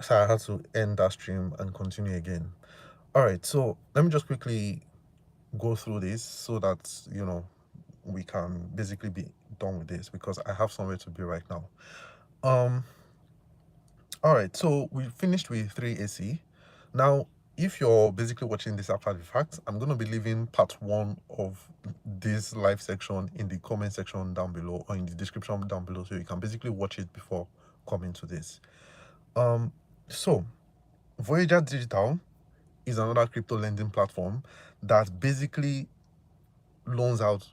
So I had to end that stream and continue again. All right, so let me just quickly go through this so that we can basically be done with this because I have somewhere to be right now. Um, all right, so we finished with 3AC. Now, if you're basically watching this after the fact, I'm going to be leaving part one of this live section in the comment section down below or in the description down below so you can basically watch it before coming to this. So Voyager Digital is another crypto lending platform that basically loans out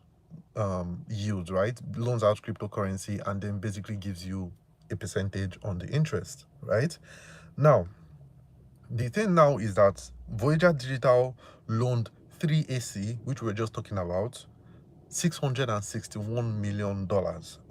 yield, right? Loans out cryptocurrency and then basically gives you a percentage on the interest, right? Now, the thing now is that Voyager Digital loaned 3AC, which we were just talking about, $661 million,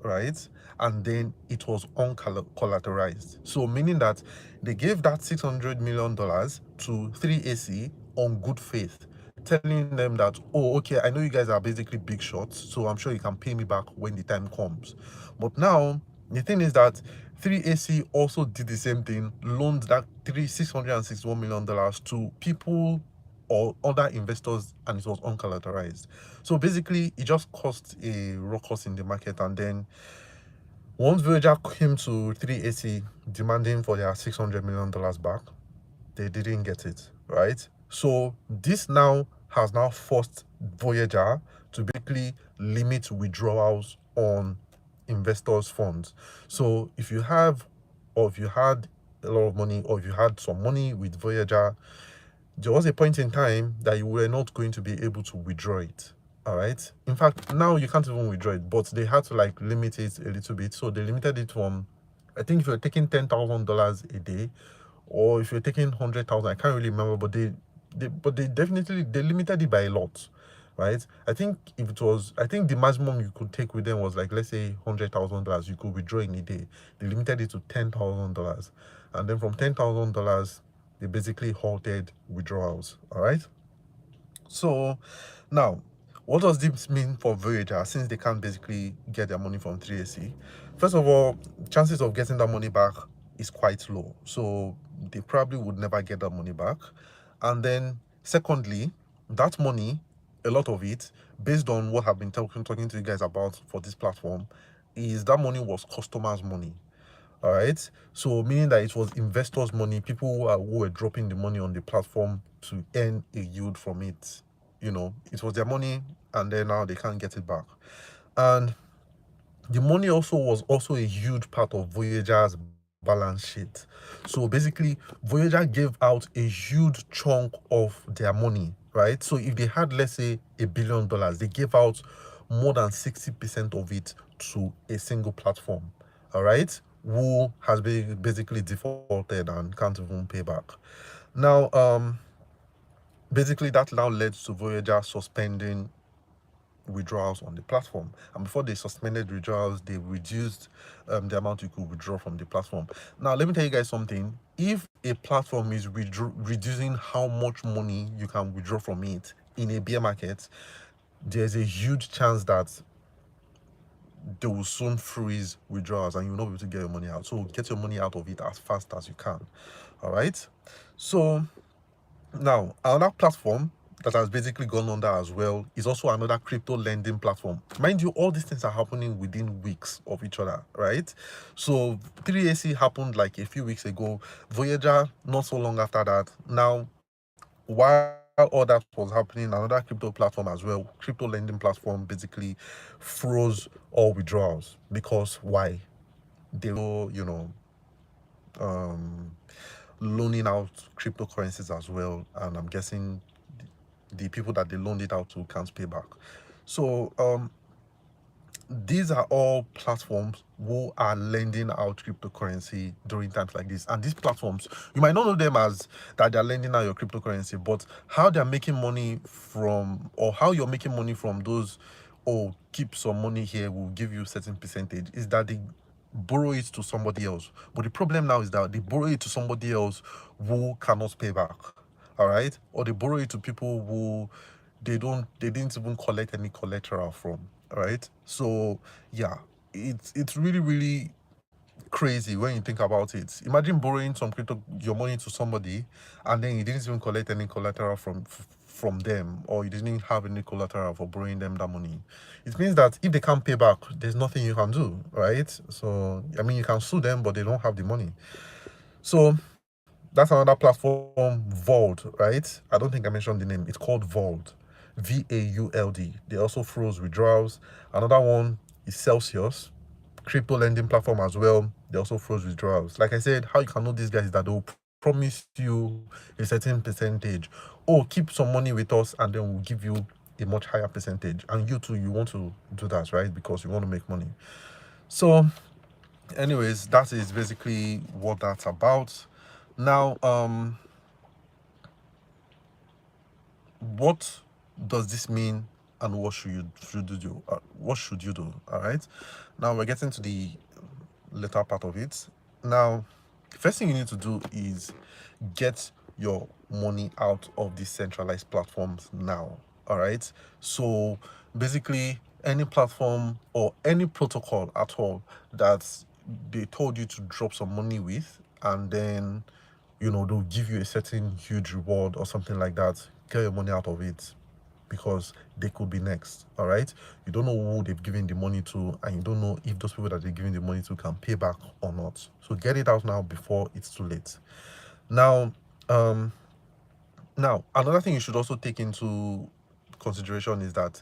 right? And then it was uncollateralized. So meaning that they gave that $600 million to 3AC on good faith, telling them that, oh, okay, I know you guys are basically big shots, so I'm sure you can pay me back when the time comes. But now the thing is that 3AC also did the same thing, loaned that $661 million to people or other investors, and it was uncollateralized. So basically, it just caused a ruckus in the market. And then once Voyager came to 3AC demanding for their $600 million back, they didn't get it, right? So this now has now forced Voyager to basically limit withdrawals on investors' funds. So if you have, or if you had a lot of money, or if you had some money with Voyager, there was a point in time that you were not going to be able to withdraw it. All right. In fact, now you can't even withdraw it, but they had to like limit it a little bit. So they limited it from, I think if you're taking $10,000 a day, or if you're taking 100,000, I can't really remember, but they definitely they limited it by a lot, right? I think if it was, I think the maximum you could take with them was like, let's say $100,000 you could withdraw in a day. They limited it to $10,000, and then from $10,000 they basically halted withdrawals. All right. So now, what does this mean for Voyager since they can't basically get their money from 3AC? First of all, chances of getting that money back is quite low. So they probably would never get that money back. And then secondly, that money, a lot of it, based on what I've been talking to you guys about for this platform, is that money was customers' money. All right. So meaning that it was investors' money, people who were dropping the money on the platform to earn a yield from it. It was their money, and then now they can't get it back. And the money also was also a huge part of Voyager's balance sheet. So basically, Voyager gave out a huge chunk of their money, right? So if they had, let's say, $1 billion, they gave out more than 60% of it to a single platform, all right, who has basically defaulted and can't even pay back. Now, basically, that now led to Voyager suspending withdrawals on the platform, and before they suspended withdrawals they reduced the amount you could withdraw from the platform. Now let me tell you guys something. If a platform is reducing how much money you can withdraw from it in a bear market, there's a huge chance that they will soon freeze withdrawals and you'll not be able to get your money out. So get your money out of it as fast as you can. All right. So now, another platform that has basically gone under as well is also another crypto lending platform. Mind you, all these things are happening within weeks of each other, right? So 3AC happened like a few weeks ago, Voyager not so long after that. Now, while all that was happening, another crypto platform as well, crypto lending platform, basically froze all withdrawals. Because why? They were, um loaning out cryptocurrencies as well, and I'm guessing the people that they loaned it out to can't pay back. So these are all platforms who are lending out cryptocurrency during times like this. And these platforms, you might not know them as that they're lending out your cryptocurrency, but how they're making money from, or how you're making money from those, oh, keep some money here, we'll give you a certain percentage, is that they borrow it to somebody else. But the problem now is that they borrow it to somebody else who cannot pay back. All right. Or they borrow it to people who they didn't even collect any collateral from. All right. So yeah, it's really crazy when you think about it. Imagine borrowing some crypto, your money to somebody, and then you didn't even collect any collateral from them, or you didn't even have any collateral for borrowing them that money. It means that if they can't pay back, there's nothing you can do, right? So I mean, you can sue them, but they don't have the money. So that's another platform, Vault, right? I don't think I mentioned the name. It's called Vault, VAULD. They also froze withdrawals. Another one is Celsius, crypto lending platform as well. They also froze withdrawals. Like I said, how you can know these guys is that they'll promise you a certain percentage. Oh, keep some money with us, and then we'll give you a much higher percentage. And you too, you want to do that, right? Because you want to make money. So, anyways, that is basically what that's about. Now, what does this mean, and what should you do? What should you do? All right. Now we're getting to the later part of it. Now, first thing you need to do is get your money out of these centralized platforms now. All right. So basically, any platform or any protocol at all that they told you to drop some money with, and then they'll give you a certain huge reward or something like that, get your money out of it, because they could be next. All right. You don't know who they've given the money to, and you don't know if those people that they're giving the money to can pay back or not. So get it out now before it's too late. Now, another thing you should also take into consideration is that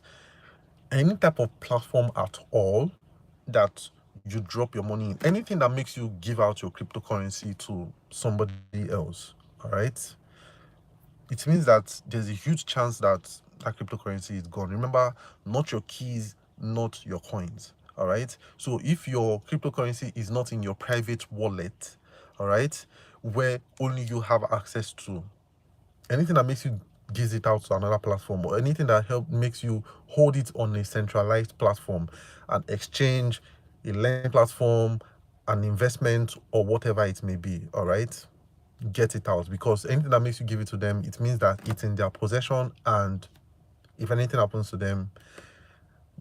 any type of platform at all that you drop your money in, anything that makes you give out your cryptocurrency to somebody else, all right, it means that there's a huge chance that that cryptocurrency is gone. Remember, not your keys, not your coins. All right. So if your cryptocurrency is not in your private wallet, all right, where only you have access to, anything that makes you give it out to another platform, or anything that makes you hold it on a centralized platform, an exchange, a lending platform, an investment, or whatever it may be, all right, get it out, because anything that makes you give it to them, it means that it's in their possession, and if anything happens to them,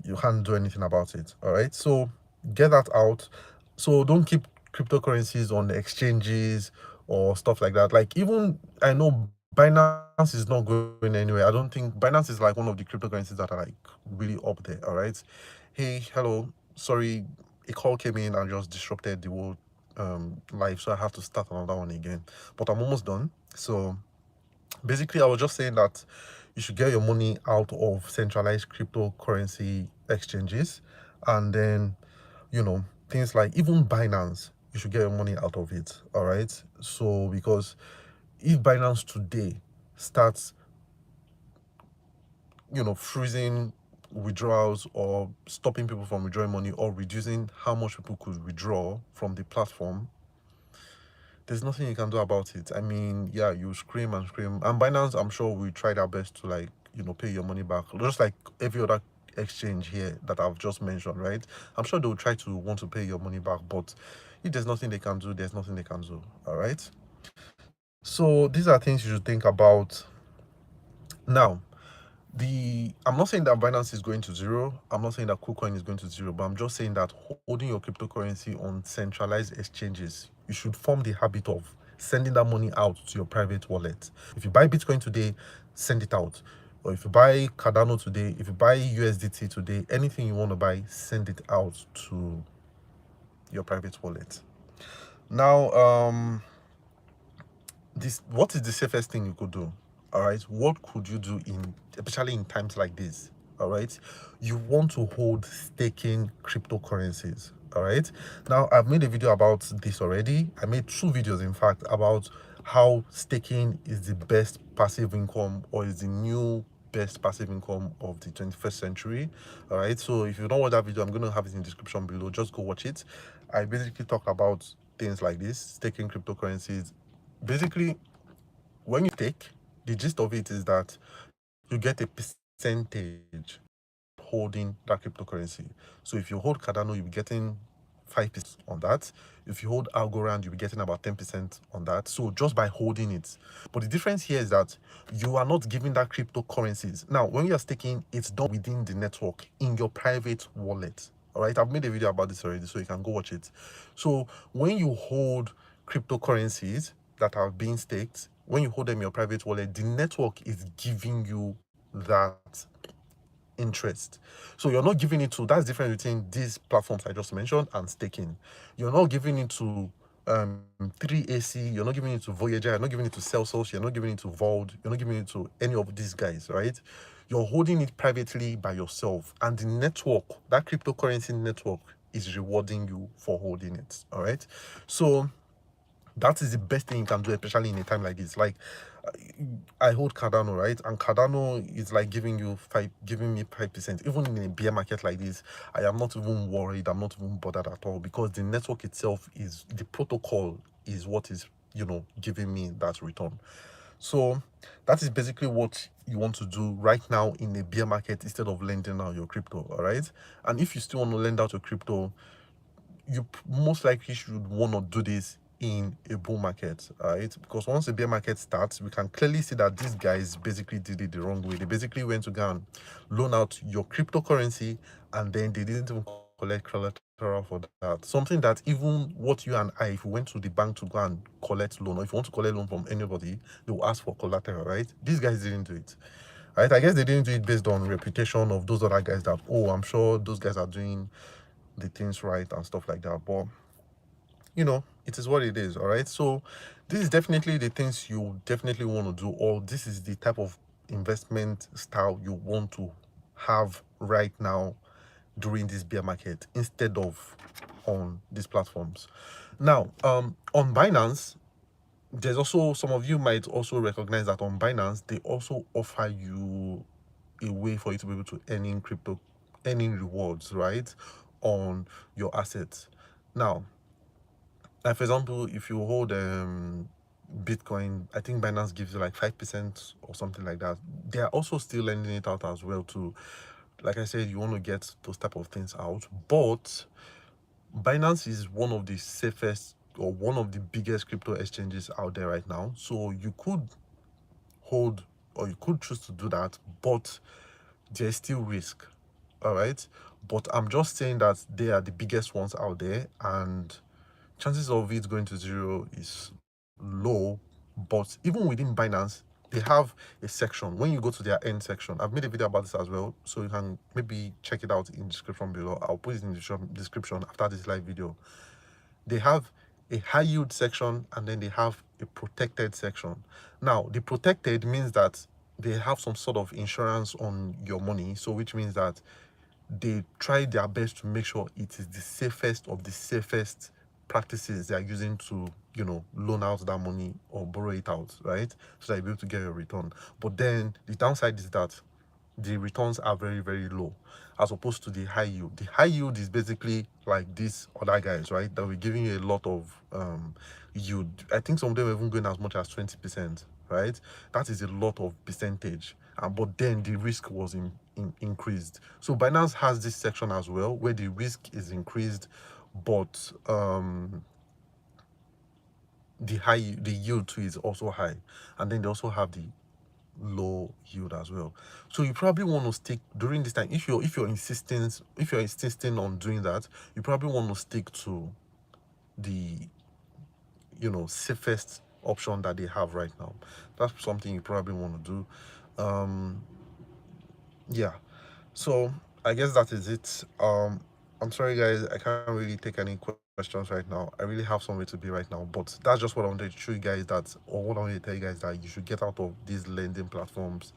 you can't do anything about it. All right, so get that out. So don't keep cryptocurrencies on the exchanges or stuff like that. Like, even I know Binance is not going anywhere. I don't think Binance is like one of the cryptocurrencies that are like really up there. All right, hey, hello, sorry, a call came in and just disrupted the whole live, so I have to start another one again, but I'm almost done. So basically, I was just saying that you should get your money out of centralized cryptocurrency exchanges, and then things like even Binance, you should get your money out of it. All right. So because if Binance today starts freezing withdrawals, or stopping people from withdrawing money, or reducing how much people could withdraw from the platform, there's nothing you can do about it. I mean, yeah, you scream and scream. And Binance, I'm sure we tried our best to pay your money back, just like every other exchange here that I've just mentioned, right? I'm sure they'll try to want to pay your money back, but if there's nothing they can do, there's nothing they can do. All right. So these are things you should think about. Now, I'm not saying that Binance is going to zero. I'm not saying that KuCoin is going to zero, but I'm just saying that holding your cryptocurrency on centralized exchanges, you should form the habit of sending that money out to your private wallet. If you buy Bitcoin today, send it out. Or if you buy Cardano today, if you buy USDT today, anything you want to buy, send it out to your private wallet. Now, what is the safest thing you could do? All right, what could you do, especially in times like this? All right, you want to hold staking cryptocurrencies. All right, now I've made a video about this already. I made 2 videos, in fact, about how staking is the best passive income, or is the new best passive income of the 21st century. All right, so if you don't watch that video, I'm going to have it in the description below. Just go watch it. I basically talk about things like this, staking cryptocurrencies. Basically, when you stake, the gist of it is that you get a percentage holding that cryptocurrency. So if you hold Cardano, you'll be getting 5% on that. If you hold Algorand, you'll be getting about 10% on that. So just by holding it. But the difference here is that you are not giving that cryptocurrencies. Now, when you're staking, it's done within the network in your private wallet. All right, I've made a video about this already, so you can go watch it. So when you hold cryptocurrencies that are being staked, when you hold them in your private wallet, the network is giving you that interest. So you're not giving it to, that's different between these platforms I just mentioned and staking. You're not giving it to 3AC, you're not giving it to Voyager, you're not giving it to Celsius, you're not giving it to Vault, you're not giving it to any of these guys, right? You're holding it privately by yourself, and the network, that cryptocurrency network, is rewarding you for holding it. All right. So that is the best thing you can do, especially in a time like this. Like, I hold Cardano, right? And Cardano is like giving me 5%. Even in a bear market like this, I am not even worried. I'm not even bothered at all, because the network itself, is the protocol, is what is, giving me that return. So that is basically what you want to do right now in a bear market, instead of lending out your crypto. All right. And if you still want to lend out your crypto, you most likely should want to do this in a bull market, right? Because once the bear market starts, we can clearly see that these guys basically did it the wrong way. They basically went to go and loan out your cryptocurrency, and then they didn't even collect collateral for that. Something that even what you and I, if we went to the bank to go and collect loan, or if you want to collect loan from anybody, they will ask for collateral, right? These guys didn't do it. Right? I guess they didn't do it based on reputation of those other guys that, oh, I'm sure those guys are doing the things right and stuff like that. But it is what it is. All right. So this is definitely the things you definitely want to do, or this is the type of investment style you want to have right now during this bear market, instead of on these platforms. Now, on Binance, there's also, some of you might also recognize that on Binance, they also offer you a way for you to be able to earning rewards, right, on your assets. Now, like for example, if you hold Bitcoin, I think Binance gives you like 5% or something like that. They are also still lending it out as well too. Like I said, you want to get those type of things out, but Binance is one of the safest, or one of the biggest crypto exchanges out there right now. So you could hold, or you could choose to do that, but there's still risk. All right. But I'm just saying that they are the biggest ones out there, and chances of it going to zero is low. But even within Binance, they have a section. When you go to their end section, I've made a video about this as well, so you can maybe check it out in the description below. I'll put it in the description after this live video. They have a high yield section, and then they have a protected section. Now, the protected means that they have some sort of insurance on your money, so which means that they try their best to make sure it is the safest of the safest practices they are using to, loan out that money or borrow it out, right? So that you'll be able to get your return. But then the downside is that the returns are very, very low, as opposed to the high yield. The high yield is basically like these other guys, right, that will giving you a lot of yield. I think some of them are even going as much as 20%, right? That is a lot of percentage. But then the risk was increased. So Binance has this section as well, where the risk is increased, but the yield too is also high. And then they also have the low yield as well. So you probably want to stick during this time, if you're insisting on doing that, you probably want to stick to the safest option that they have right now. That's something you probably want to do. Yeah. So I guess that is it. I'm sorry guys, I can't really take any questions right now. I really have somewhere to be right now, but that's just what I wanted to show you guys, that, or what I wanted to tell you guys, that you should get out of these lending platforms.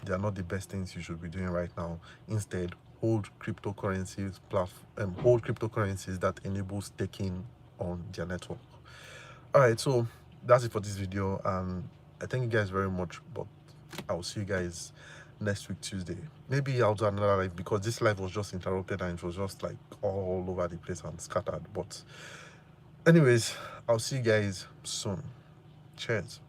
They are not the best things you should be doing right now. Instead, hold cryptocurrencies that enable staking on their network. All right, so that's it for this video, and I thank you guys very much, but I'll see you guys next week Tuesday. Maybe I'll do another live, because this live was just interrupted and it was just like all over the place and scattered. But anyways, I'll see you guys soon. Cheers.